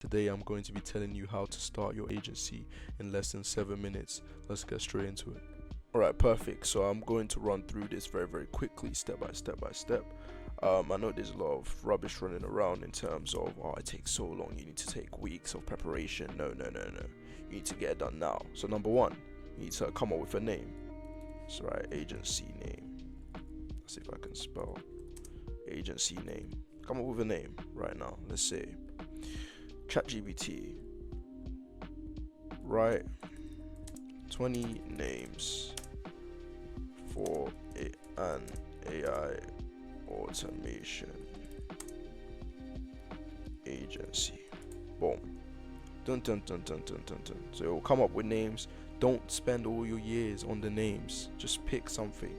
Today I'm going to be telling you how to start your agency in less than 7 minutes. Let's get straight into it. Alright, perfect. So I'm going to run through this very quickly, step by step. I know there's a lot of rubbish running around in terms of, oh, it takes so long, you need to take weeks of preparation. No. You need to get it done now. So number one, you need to come up with a name. So right, agency name. Let's see if I can spell agency name. Come up with a name right now. Let's say ChatGPT. Write 20 names for an AI automation agency. Boom. Dun. So it will come up with names. Don't spend all your years on the names. Just pick something.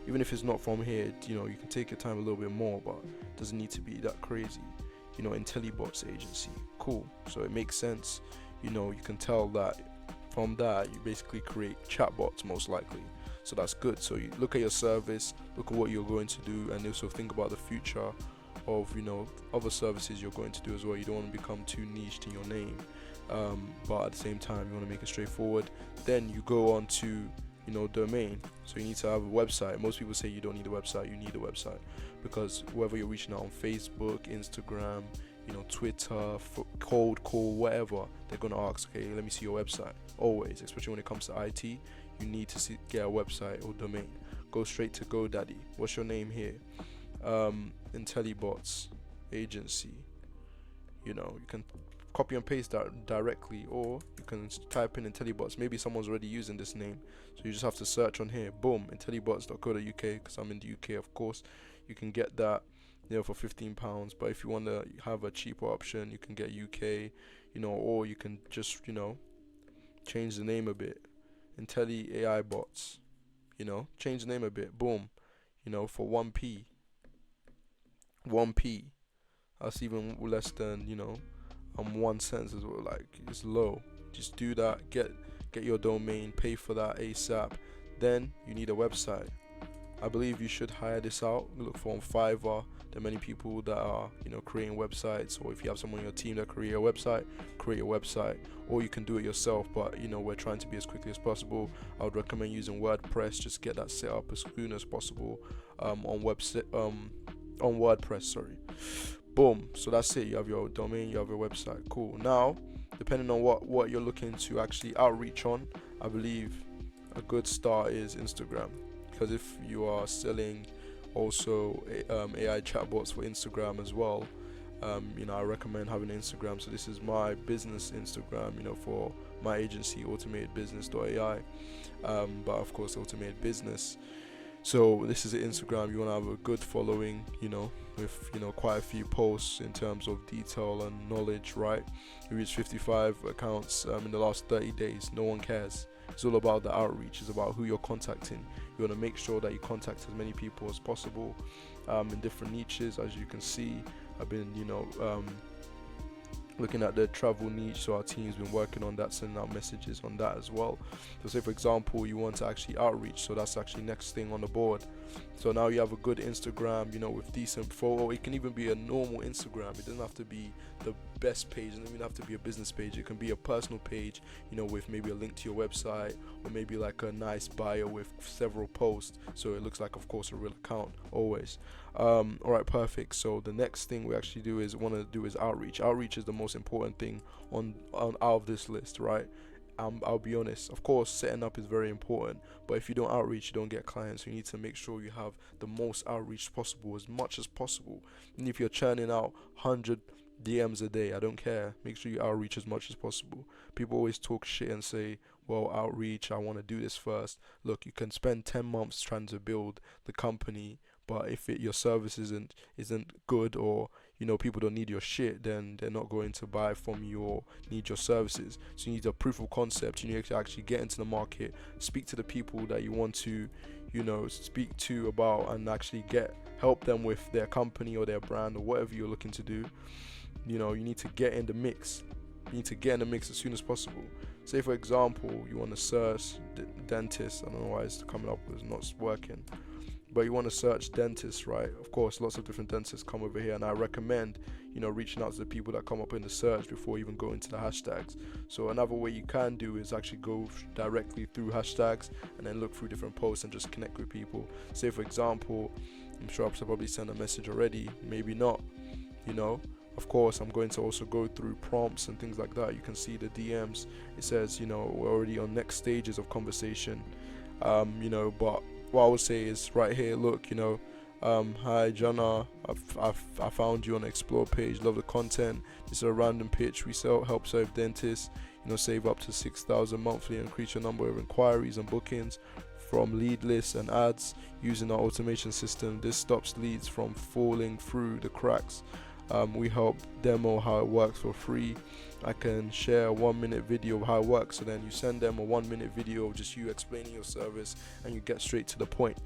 Even if it's not from here, you can take your time a little bit more, but it doesn't need to be that crazy. IntelliBots agency. Cool. So it makes sense. You can tell that from that you basically create chatbots most likely. So that's good. So you look at your service, look at what you're going to do, and also think about the future of other services you're going to do as well. You don't want to become too niched in your name, but at the same time you want to make it straightforward. Then you go on to domain. So you need to have a website. Most people say you don't need a website. You need a website because whoever you're reaching out on Facebook, Instagram, Twitter, cold call, whatever, they're gonna ask, okay, let me see your website. Always, especially when it comes to IT, you need to get a website or domain. Go straight to GoDaddy. What's your name here? IntelliBots agency. You can copy and paste that directly, or you can type in IntelliBots. Maybe someone's already using this name, so you just have to search on here. Boom, intellibots.co.uk, because I'm in the UK, of course. You can get that for £15. But if you want to have a cheaper option, you can get UK, or you can just change the name a bit. Intelli AI bots, change the name a bit. Boom, for 1p. That's even less than 1 cent as well. Like, it's low. Just do that. Get your domain. Pay for that ASAP. Then you need a website. I believe you should hire this out. Look for on Fiverr. There are many people that are creating websites, or if you have someone on your team that create a website, or you can do it yourself. But we're trying to be as quickly as possible. I would recommend using WordPress. Just get that set up as soon as possible on WordPress. Sorry. Boom. So that's it. You have your domain, you have your website. Cool. Now, depending on what you're looking to actually outreach on, I believe a good start is Instagram. Because if you are selling also AI chatbots for Instagram as well, I recommend having Instagram. So this is my business Instagram, for my agency, automatedbusiness.ai, but of course automated business. So this is Instagram. You want to have a good following, with quite a few posts in terms of detail and knowledge, right? You reach 55 accounts in the last 30 days. No one cares. It's all about the outreach. It's about who you're contacting. You want to make sure that you contact as many people as possible in different niches. As you can see, I've been looking at the travel niche, so our team's been working on that, sending out messages on that as well. So say for example you want to actually outreach, so that's actually next thing on the board. So now you have a good Instagram, with decent photo. It can even be a normal Instagram. It doesn't have to be the best page. It doesn't even have to be a business page. It can be a personal page, with maybe a link to your website, or maybe like a nice bio with several posts, so it looks like, of course, a real account always. Alright, perfect. So the next thing we actually want to do is outreach. Outreach is the most important thing on out of this list, right? I'll be honest, of course setting up is very important, but if you don't outreach, you don't get clients. You need to make sure you have the most outreach possible, as much as possible. And if you're churning out 100 DMs a day, I don't care, make sure you outreach as much as possible. People always talk shit and say, well, outreach, I want to do this first. Look, you can spend 10 months trying to build the company, but if your service isn't good, or people don't need your shit, then they're not going to buy from you or need your services. So you need a proof of concept. You need to actually get into the market, speak to the people that you want to speak to about, and actually help them with their company or their brand or whatever you're looking to do. You need to get in the mix. You need to get in the mix as soon as possible. Say for example you want to search dentist. I don't know why it's coming up, it's not working. but you want to search dentists, right? Of course, lots of different dentists come over here, and I recommend, reaching out to the people that come up in the search before you even go into the hashtags. So another way you can do is actually go directly through hashtags and then look through different posts and just connect with people. Say for example, I'm sure I've probably sent a message already, maybe not, you know. Of course, I'm going to also go through prompts and things like that. You can see the DMs. It says, we're already on next stages of conversation. But what I would say is right here, look, hi Jana, I found you on the explore page, love the content. This is a random pitch. We help serve dentists, save up to 6,000 monthly and increase your number of inquiries and bookings from lead lists and ads using our automation system. This stops leads from falling through the cracks. We help demo how it works for free. I can share a 1-minute video of how it works, so then you send them a 1-minute video of just you explaining your service and you get straight to the point.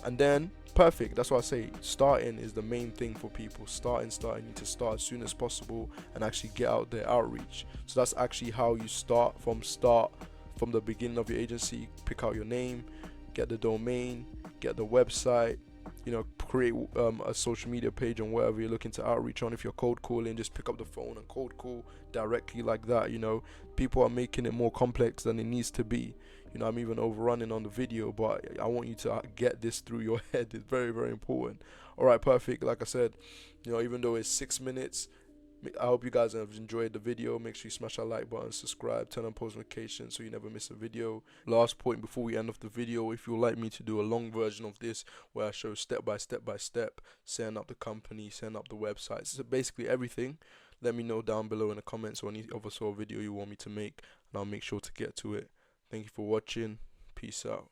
And then perfect, that's why I say starting is the main thing for people. Starting, you need to start as soon as possible and actually get out there, outreach. So that's actually how you start from the beginning of your agency. Pick out your name, get the domain, get the website, create a social media page on whatever you're looking to outreach on. If you're cold calling, just pick up the phone and cold call directly like that. People are making it more complex than it needs to be. I'm even overrunning on the video, but I want you to get this through your head. It's very, very important. All right, perfect. Like I said, even though it's 6 minutes, I hope you guys have enjoyed the video. Make sure you smash that like button, subscribe, turn on post notifications so you never miss a video. Last point before we end off the video, if you'd like me to do a long version of this where I show step by step, setting up the company, setting up the website, so basically everything, let me know down below in the comments or any other sort of video you want me to make, and I'll make sure to get to it. Thank you for watching. Peace out.